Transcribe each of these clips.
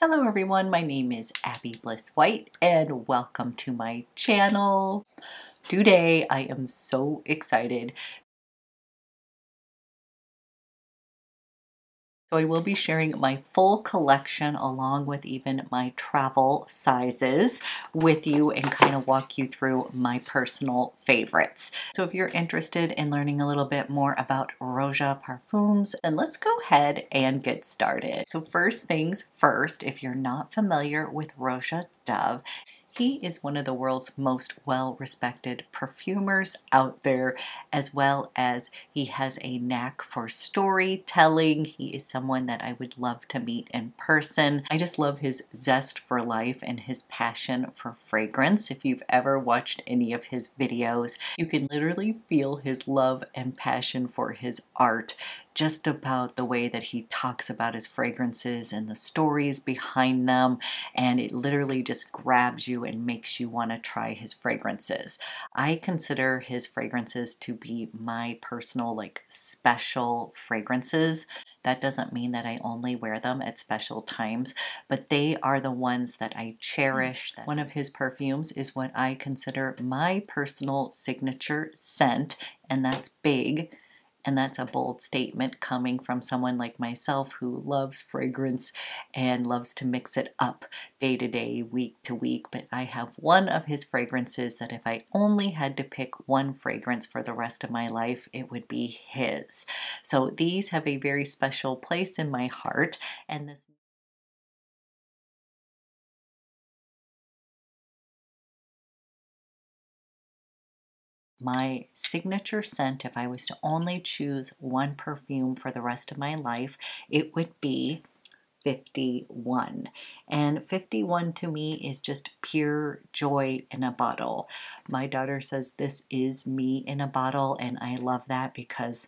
Hello everyone, my name is Abby Bliss White and welcome to my channel. Today I am so excited. So I will be sharing my full collection along with even my travel sizes with you and kind of walk you through my personal favorites. So if you're interested in learning a little bit more about Roja Parfums, then let's go ahead and get started. So first things first, if you're not familiar with Roja Dove, he is one of the world's most well-respected perfumers out there, as well as he has a knack for storytelling. He is someone that I would love to meet in person. I just love his zest for life and his passion for fragrance. If you've ever watched any of his videos, you can literally feel his love and passion for his art just about the way that he talks about his fragrances and the stories behind them, and it literally just grabs you and makes you want to try his fragrances. I consider his fragrances to be my personal special fragrances. That doesn't mean that I only wear them at special times, but they are the ones that I cherish. One of his perfumes is what I consider my personal signature scent, and that's big. And that's a bold statement coming from someone like myself who loves fragrance and loves to mix it up day to day, week to week. But I have one of his fragrances that if I only had to pick one fragrance for the rest of my life, it would be his. So these have a very special place in my heart. And this my signature scent, if I was to only choose one perfume for the rest of my life, it would be 51. And 51 to me is just pure joy in a bottle. My daughter says this is me in a bottle, and I love that because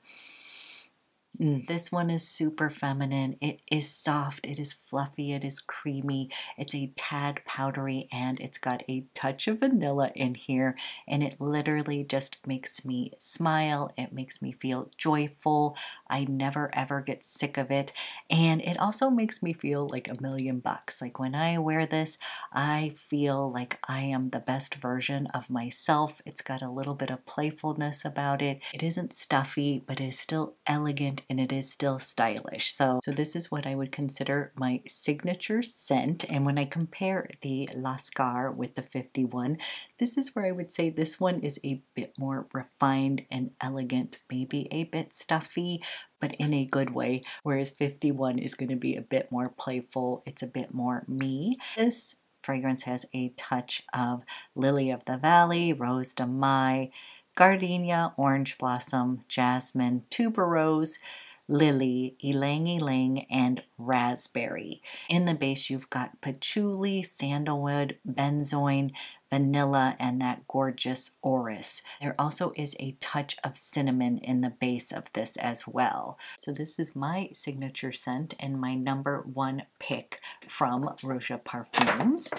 this one is super feminine. It is soft, it is fluffy, it is creamy, it's a tad powdery, and it's got a touch of vanilla in here, and it literally just makes me smile. It makes me feel joyful. I never ever get sick of it, and it also makes me feel like $1,000,000. Like when I wear this, I feel like I am the best version of myself. It's got a little bit of playfulness about it. It isn't stuffy, but it is still elegant and it is still stylish. So this is what I would consider my signature scent. And when I compare the Lascar with the 51, this is where I would say this one is a bit more refined and elegant, maybe a bit stuffy, but in a good way, whereas 51 is going to be a bit more playful. It's a bit more me. This fragrance has a touch of Lily of the Valley, Rose de Mai, gardenia, orange blossom, jasmine, tuberose, lily, ylang ylang, and raspberry. In the base, you've got patchouli, sandalwood, benzoin, vanilla, and that gorgeous orris. There also is a touch of cinnamon in the base of this as well. So this is my signature scent and my #1 pick from Roja Parfums.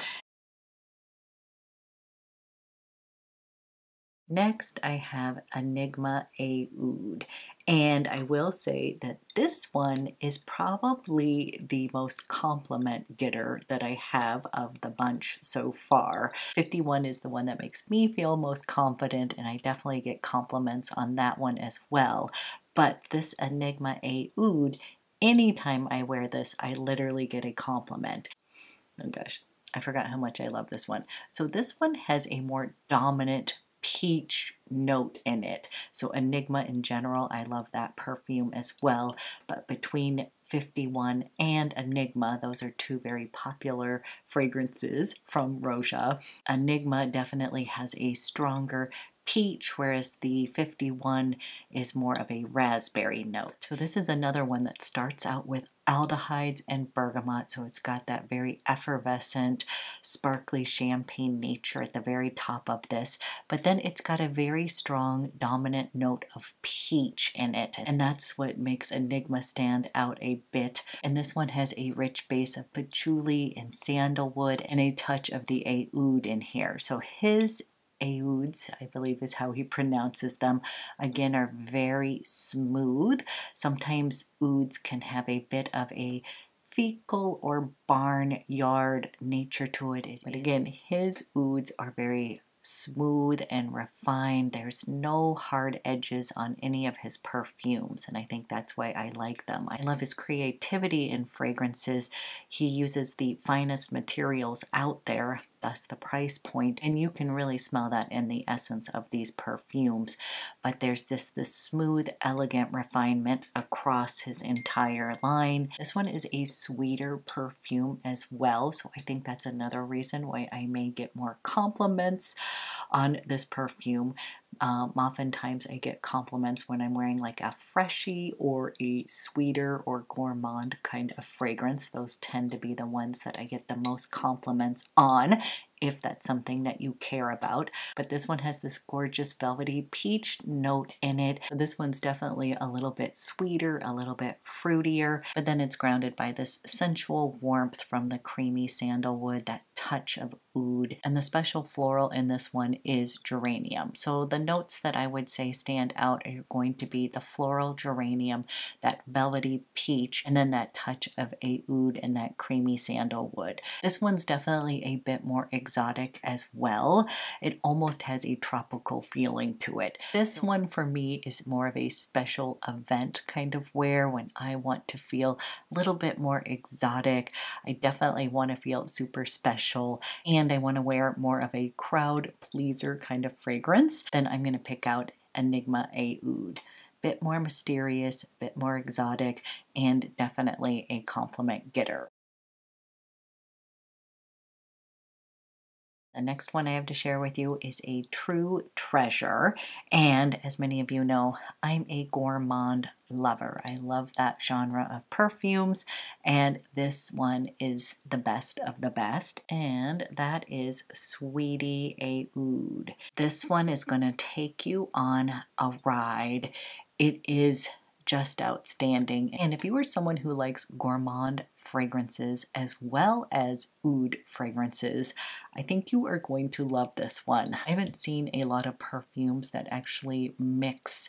Next, I have Enigma Oud, and I will say that this one is probably the most compliment getter that I have of the bunch so far. 51 is the one that makes me feel most confident, and I definitely get compliments on that one as well. But this Enigma Oud, anytime I wear this, I literally get a compliment. Oh gosh, I forgot how much I love this one. So this one has a more dominant peach note in it. So Enigma in general, I love that perfume as well. But between 51 and Enigma, those are two very popular fragrances from Roja. Enigma definitely has a stronger peach, whereas the 51 is more of a raspberry note. So this is another one that starts out with aldehydes and bergamot, so it's got that very effervescent, sparkly champagne nature at the very top of this, but then it's got a very strong dominant note of peach in it, and that's what makes Enigma stand out a bit. And this one has a rich base of patchouli and sandalwood and a touch of the oud in here. So his Ouds, I believe is how he pronounces them, again are very smooth. Sometimes ouds can have a bit of a fecal or barnyard nature to it. But again, his ouds are very smooth and refined. There's no hard edges on any of his perfumes, and I think that's why I like them. I love his creativity in fragrances. He uses the finest materials out there, thus the price point, and you can really smell that in the essence of these perfumes. But there's this smooth, elegant refinement across his entire line. This one is a sweeter perfume as well, so I think that's another reason why I may get more compliments on this perfume. Oftentimes I get compliments when I'm wearing like a freshie or a sweeter or gourmand kind of fragrance. Those tend to be the ones that I get the most compliments on, if that's something that you care about. But this one has this gorgeous velvety peach note in it. This one's definitely a little bit sweeter, a little bit fruitier, but then it's grounded by this sensual warmth from the creamy sandalwood, that touch of oud, and the special floral in this one is geranium. So the notes that I would say stand out are going to be the floral geranium, that velvety peach, and then that touch of a oud and that creamy sandalwood. This one's definitely a bit more exotic as well. It almost has a tropical feeling to it. This one for me is more of a special event kind of wear when I want to feel a little bit more exotic. I definitely want to feel super special, and I want to wear more of a crowd pleaser kind of fragrance. Then I'm going to pick out Enigma A Oud. Bit more mysterious, bit more exotic, and definitely a compliment getter. The next one I have to share with you is a true treasure, and as many of you know, I'm a gourmand lover. I love that genre of perfumes, and this one is the best of the best, and that is Sweetie A Oud. This one is going to take you on a ride. It is just outstanding, and if you are someone who likes gourmand fragrances as well as oud fragrances, I think you are going to love this one. I haven't seen a lot of perfumes that actually mix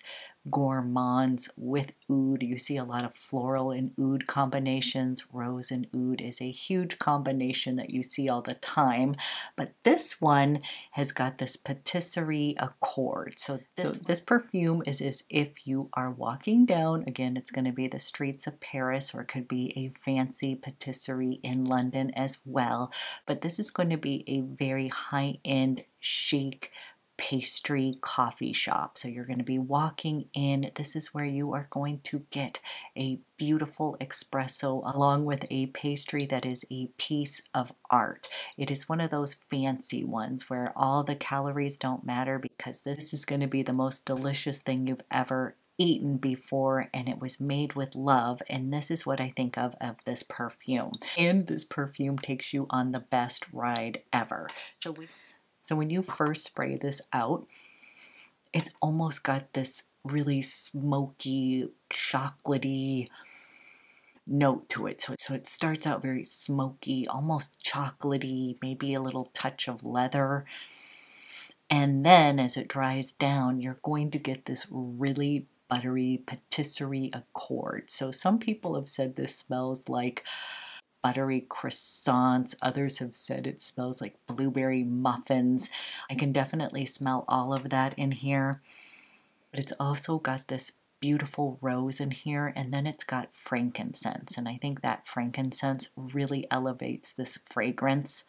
gourmands with oud. You see a lot of floral and oud combinations. Rose and oud is a huge combination that you see all the time, but this one has got this patisserie accord. So this perfume is as if you are walking down, again, it's going to be the streets of Paris, or it could be a fancy patisserie in London as well, but this is going to be a very high-end, chic pastry coffee shop. So you're going to be walking in. This is where you are going to get a beautiful espresso along with a pastry that is a piece of art. It is one of those fancy ones where all the calories don't matter, because this is going to be the most delicious thing you've ever eaten before, and it was made with love. And this is what I think of this perfume. And this perfume takes you on the best ride ever. So when you first spray this out, it's almost got this really smoky, chocolatey note to it. So it starts out very smoky, almost chocolatey, maybe a little touch of leather. And then as it dries down, you're going to get this really buttery patisserie accord. So some people have said this smells like buttery croissants. Others have said it smells like blueberry muffins. I can definitely smell all of that in here, but it's also got this beautiful rose in here, and then it's got frankincense, and I think that frankincense really elevates this fragrance.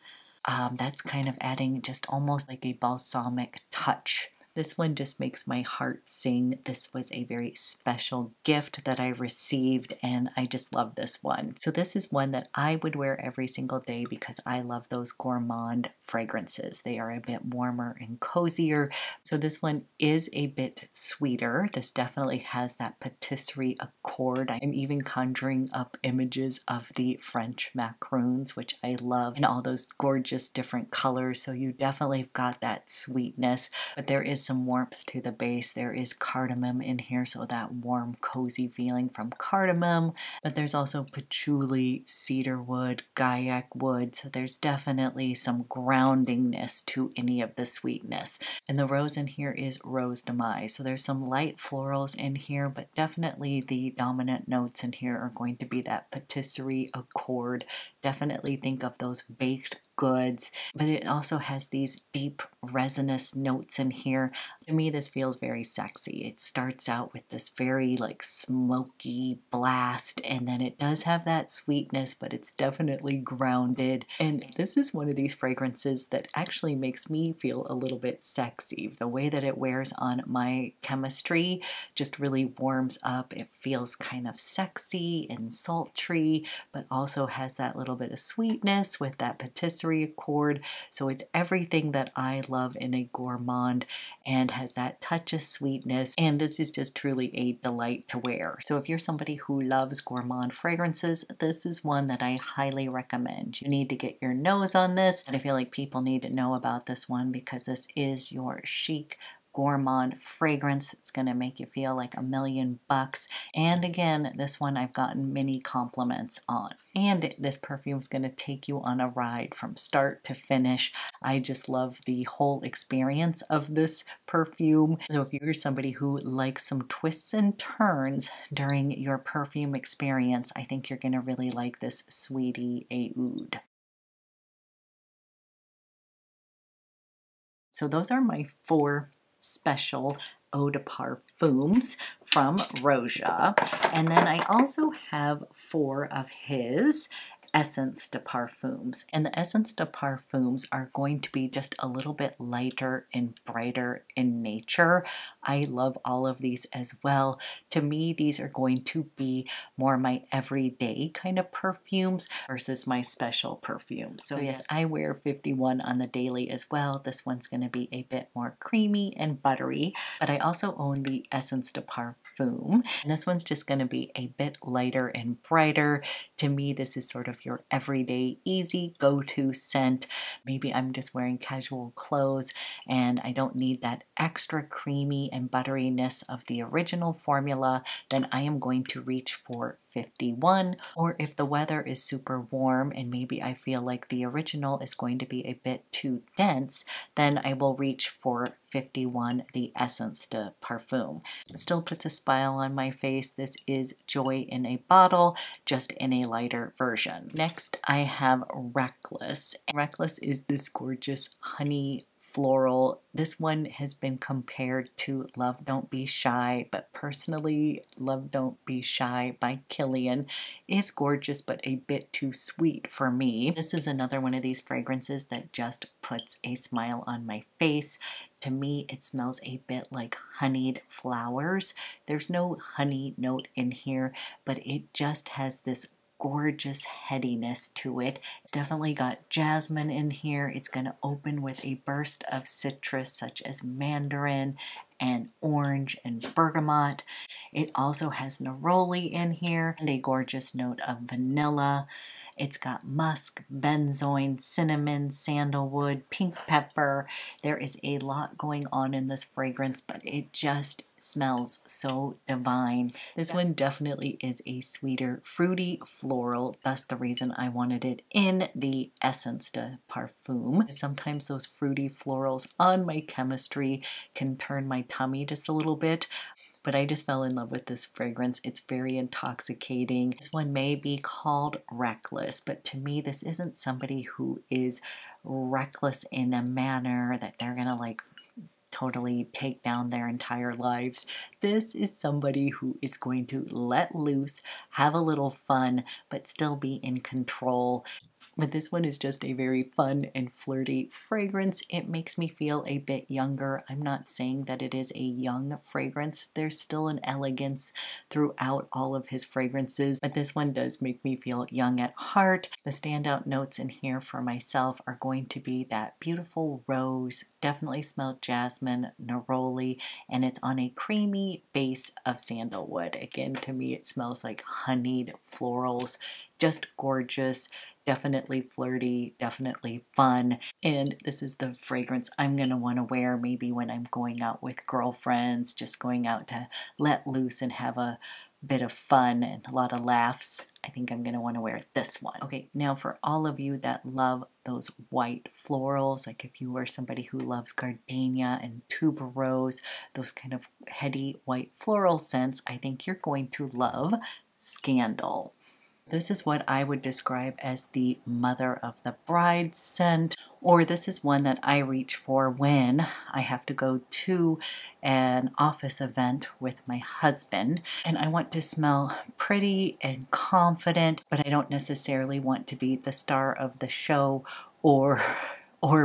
That's kind of adding just almost like a balsamic touch. This one just makes my heart sing. This was a very special gift that I received, and I just love this one. So this is one that I would wear every single day because I love those gourmand fragrances. They are a bit warmer and cozier. So this one is a bit sweeter. This definitely has that patisserie accord. I'm even conjuring up images of the French macaroons, which I love, in all those gorgeous different colors. So you definitely have got that sweetness, but there is some warmth to the base. There is cardamom in here, so that warm, cozy feeling from cardamom, but there's also patchouli, cedarwood, gaiac wood, so there's definitely some groundingness to any of the sweetness. And the rose in here is Rose de Mai, so there's some light florals in here, but definitely the dominant notes in here are going to be that patisserie accord. Definitely think of those baked goods, but it also has these deep resinous notes in here. To me, this feels very sexy. It starts out with this very like smoky blast, and then it does have that sweetness, but it's definitely grounded. And this is one of these fragrances that actually makes me feel a little bit sexy. The way that it wears on my chemistry just really warms up. It feels kind of sexy and sultry, but also has that little bit of sweetness with that patisserie accord. So it's everything that I love in a gourmand and has that touch of sweetness, and this is just truly a delight to wear. So if you're somebody who loves gourmand fragrances, this is one that I highly recommend. You need to get your nose on this, and I feel like people need to know about this one because this is your chic gourmand fragrance. It's going to make you feel like $1,000,000. And again, this one I've gotten many compliments on. And this perfume is going to take you on a ride from start to finish. I just love the whole experience of this perfume. So if you're somebody who likes some twists and turns during your perfume experience, I think you're going to really like this Sweetie Oud. So those are my 4 special eau de parfums from Roja. And then I also have 4 of his Essence de Parfums. And the Essence de Parfums are going to be just a little bit lighter and brighter in nature. I love all of these as well. To me, these are going to be more my everyday kind of perfumes versus my special perfumes. So yes, I wear 51 on the daily as well. This one's going to be a bit more creamy and buttery, but I also own the Essence de Parfum, and this one's just going to be a bit lighter and brighter. To me, this is sort of your everyday easy go-to scent. Maybe I'm just wearing casual clothes and I don't need that extra creamy and butteriness of the original formula, then I am going to reach for 51. Or if the weather is super warm and maybe I feel like the original is going to be a bit too dense, then I will reach for 51, the Essence de Parfum. It still puts a smile on my face. This is Joy in a Bottle, just in a lighter version. Next, I have Reckless. Reckless is this gorgeous honey floral. This one has been compared to Love Don't Be Shy, but personally, Love Don't Be Shy by Kilian is gorgeous, but a bit too sweet for me. This is another one of these fragrances that just puts a smile on my face. To me, it smells a bit like honeyed flowers. There's no honey note in here, but it just has this gorgeous headiness to it. It's definitely got jasmine in here. It's going to open with a burst of citrus such as mandarin and orange and bergamot. It also has neroli in here and a gorgeous note of vanilla. It's got musk, benzoin, cinnamon, sandalwood, pink pepper. There is a lot going on in this fragrance, but it just smells so divine. This one definitely is a sweeter, fruity floral. That's the reason I wanted it in the Essence de Parfum. Sometimes those fruity florals on my chemistry can turn my tummy just a little bit, but I just fell in love with this fragrance. It's very intoxicating. This one may be called Reckless, but to me, this isn't somebody who is reckless in a manner that they're gonna like totally take down their entire lives. This is somebody who is going to let loose, have a little fun, but still be in control. But this one is just a very fun and flirty fragrance. It makes me feel a bit younger. I'm not saying that it is a young fragrance. There's still an elegance throughout all of his fragrances, but this one does make me feel young at heart. The standout notes in here for myself are going to be that beautiful rose, definitely smell jasmine, neroli, and it's on a creamy base of sandalwood. Again, to me, it smells like honeyed florals. Just gorgeous. definitely flirty, definitely fun. And this is the fragrance I'm going to want to wear maybe when I'm going out with girlfriends, just going out to let loose and have a bit of fun and a lot of laughs. I think I'm going to want to wear this one. Okay, now for all of you that love those white florals, like if you are somebody who loves gardenia and tuberose, those kind of heady white floral scents, I think you're going to love Scandal. This is what I would describe as the mother of the bride scent, or this is one that I reach for when I have to go to an office event with my husband and I want to smell pretty and confident, but I don't necessarily want to be the star of the show or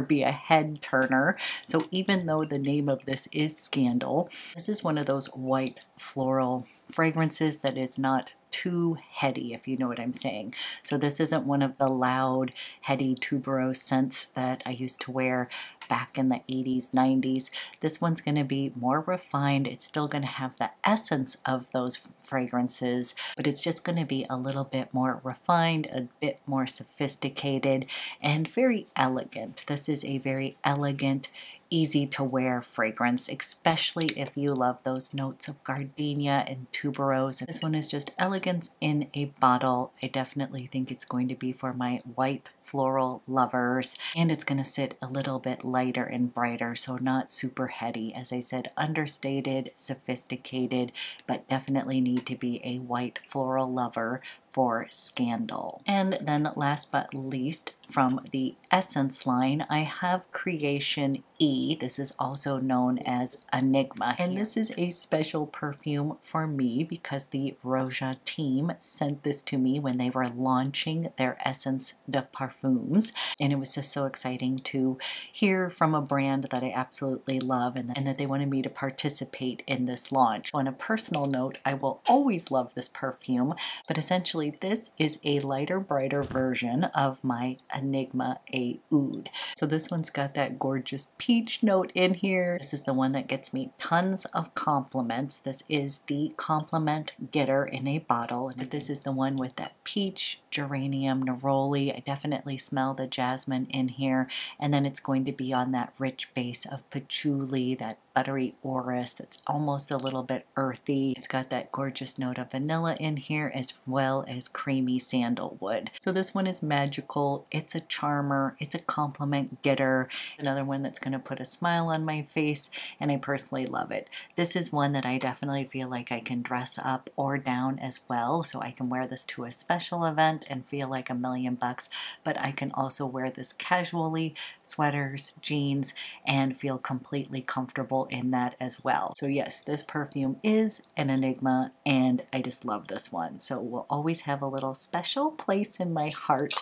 be a head turner. So even though the name of this is Scandal, this is one of those white floral fragrances that is not too heady, if you know what I'm saying. So this isn't one of the loud, heady tuberose scents that I used to wear back in the 80s, 90s. This one's going to be more refined. It's still going to have the essence of those fragrances, but it's just going to be a little bit more refined, a bit more sophisticated, and very elegant. This is a very elegant, easy to wear fragrance, especially if you love those notes of gardenia and tuberose. This one is just elegance in a bottle. I definitely think it's going to be for my white floral lovers, and it's going to sit a little bit lighter and brighter, so not super heady. As I said, understated, sophisticated, but definitely need to be a white floral lover for Scandal. And then last but least, from the Essence line, I have Creation E. This is also known as Enigma. And this is a special perfume for me because the Roja team sent this to me when they were launching their Essence de Parfums. And it was just so exciting to hear from a brand that I absolutely love and that they wanted me to participate in this launch. On a personal note, I will always love this perfume, but essentially this is a lighter, brighter version of my Enigma Oud. So this one's got that gorgeous peach note in here. This is the one that gets me tons of compliments. This is the compliment getter in a bottle, but this is the one with that peach, geranium, neroli. I definitely smell the jasmine in here, and then it's going to be on that rich base of patchouli, that buttery orris that's almost a little bit earthy. It's got that gorgeous note of vanilla in here as well as creamy sandalwood. So this one is magical. It's a charmer. It's a compliment getter. Another one that's going to put a smile on my face, and I personally love it. This is one that I definitely feel like I can dress up or down as well. So I can wear this to a special event and feel like $1,000,000, but I can also wear this casually, sweaters, jeans, and feel completely comfortable in that as well. So yes, this perfume is an Enigma, and I just love this one. So we'll always have a little special place in my heart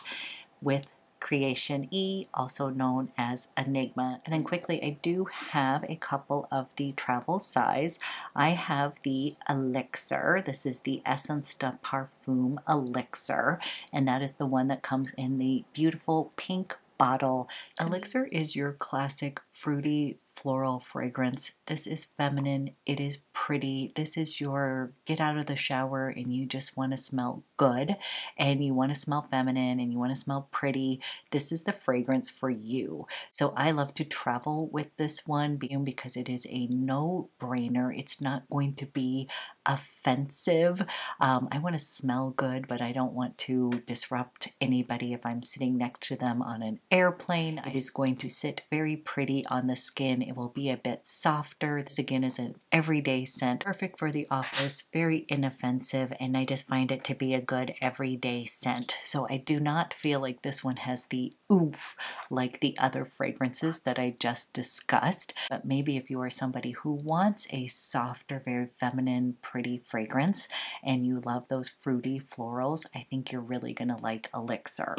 with Creation E, also known as Enigma. And then quickly, I do have a couple of the travel size. I have the Elixir. This is the Essence de Parfum Elixir, and that is the one that comes in the beautiful pink bottle. Elixir is your classic fruity floral fragrance. This is feminine. It is pretty. This is your get out of the shower and you just want to smell good and you want to smell feminine and you want to smell pretty. This is the fragrance for you. So I love to travel with this one because it is a no-brainer. It's not going to be offensive. I want to smell good, but I don't want to disrupt anybody if I'm sitting next to them on an airplane. It is going to sit very pretty on the skin. It will be a bit softer. This again is an everyday scent, perfect for the office, very inoffensive, and I just find it to be a good everyday scent. So I do not feel like this one has the oomph like the other fragrances that I just discussed. But maybe if you are somebody who wants a softer, very feminine, pretty fragrance and you love those fruity florals, I think you're really going to like Elixir.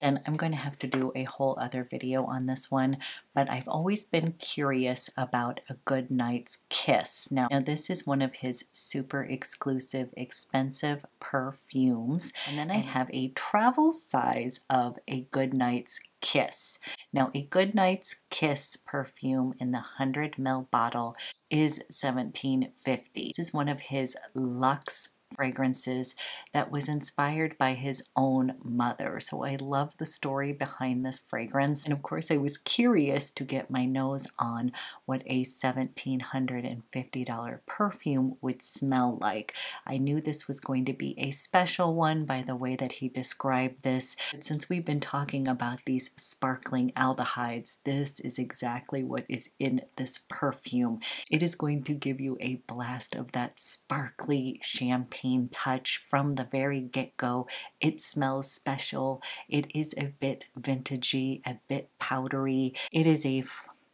Then I'm going to have to do a whole other video on this one, but I've always been curious about a Goodnight Kiss. Now this is one of his super exclusive, expensive perfumes. And then I have a travel size of a Goodnight Kiss. Now a Goodnight Kiss perfume in the 100 ml bottle is $17.50. This is one of his luxe fragrances that was inspired by his own mother. So I love the story behind this fragrance. And of course, I was curious to get my nose on what a $1,750 perfume would smell like. I knew this was going to be a special one by the way that he described this. But since we've been talking about these sparkling aldehydes, this is exactly what is in this perfume. It is going to give you a blast of that sparkly champagne touch from the very get-go. It smells special. It is a bit vintagey, a bit powdery. It is a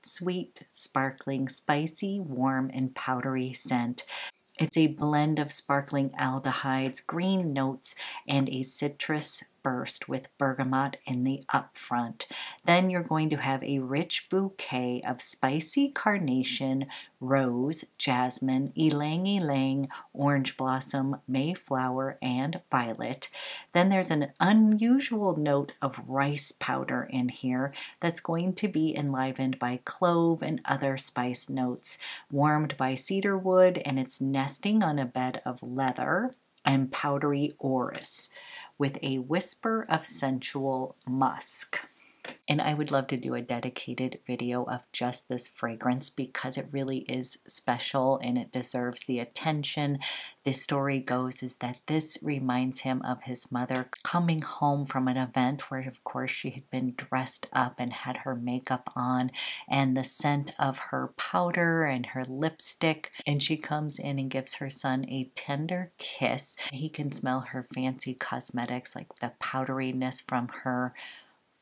sweet, sparkling, spicy, warm, and powdery scent. It's a blend of sparkling aldehydes, green notes, and a citrus burst with bergamot in the upfront. Then you're going to have a rich bouquet of spicy carnation, rose, jasmine, ylang ylang, orange blossom, mayflower, and violet. Then there's an unusual note of rice powder in here that's going to be enlivened by clove and other spice notes, warmed by cedar wood, and it's nesting on a bed of leather and powdery orris, with a whisper of sensual musk. And I would love to do a dedicated video of just this fragrance because it really is special and it deserves the attention. The story goes is that this reminds him of his mother coming home from an event where of course she had been dressed up and had her makeup on, and the scent of her powder and her lipstick, and she comes in and gives her son a tender kiss. He can smell her fancy cosmetics like the powderiness from her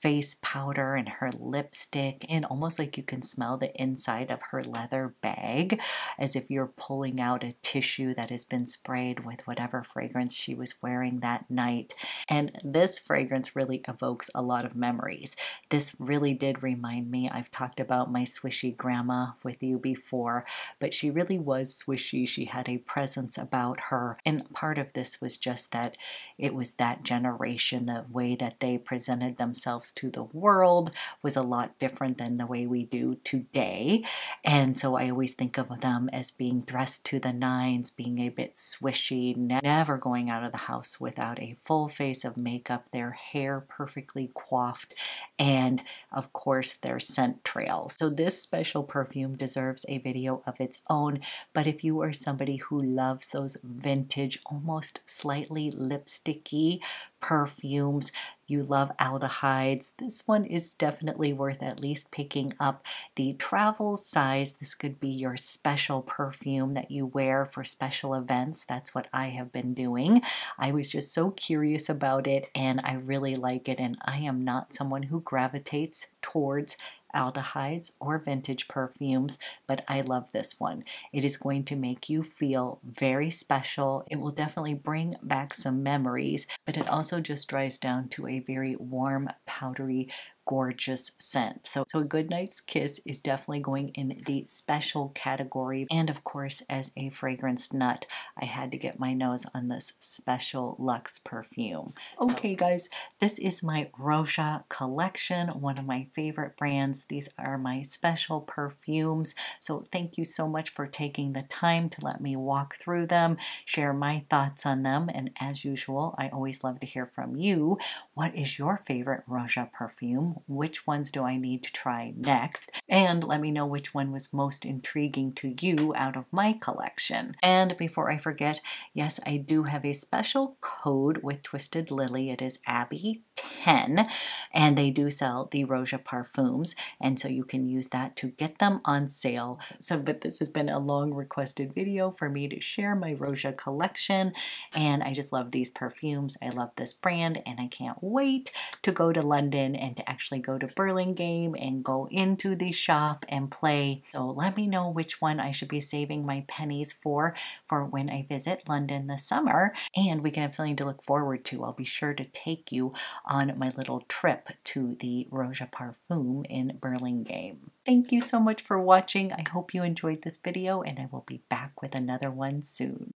face powder and her lipstick, and almost like you can smell the inside of her leather bag as if you're pulling out a tissue that has been sprayed with whatever fragrance she was wearing that night. And this fragrance really evokes a lot of memories. This really did remind me, I've talked about my swishy grandma with you before, but she really was swishy. She had a presence about her, and part of this was just that it was that generation, the way that they presented themselves to the world was a lot different than the way we do today. And so I always think of them as being dressed to the nines, being a bit swishy, never going out of the house without a full face of makeup, their hair perfectly coiffed, and of course their scent trail. So this special perfume deserves a video of its own, but if you are somebody who loves those vintage, almost slightly lipsticky perfumes, you love aldehydes, this one is definitely worth at least picking up. The travel size, this could be your special perfume that you wear for special events. That's what I have been doing. I was just so curious about it and I really like it, and I am not someone who gravitates towards aldehydes or vintage perfumes, but I love this one. It is going to make you feel very special. It will definitely bring back some memories, but it also just dries down to a very warm, powdery, gorgeous scent. So Goodnight Kiss is definitely going in the special category. And of course, as a fragrance nut, I had to get my nose on this special luxe perfume. Okay guys, this is my Roja collection, one of my favorite brands. These are my special perfumes. So thank you so much for taking the time to let me walk through them, share my thoughts on them. And as usual, I always love to hear from you. What is your favorite Roja perfume? Which ones do I need to try next? And let me know which one was most intriguing to you out of my collection. And before I forget, yes, I do have a special code with Twisted Lily. It is Abby10, and they do sell the Roja Parfums, and so you can use that to get them on sale. But this has been a long requested video for me to share my Roja collection, and I just love these perfumes. I love this brand, and I can't wait to go to London and to actually go to Burlingame and go into the shop and play. So let me know which one I should be saving my pennies for when I visit London this summer, and we can have something to look forward to. I'll be sure to take you on my little trip to the Roja Parfum in Burlingame. Thank you so much for watching. I hope you enjoyed this video, and I will be back with another one soon.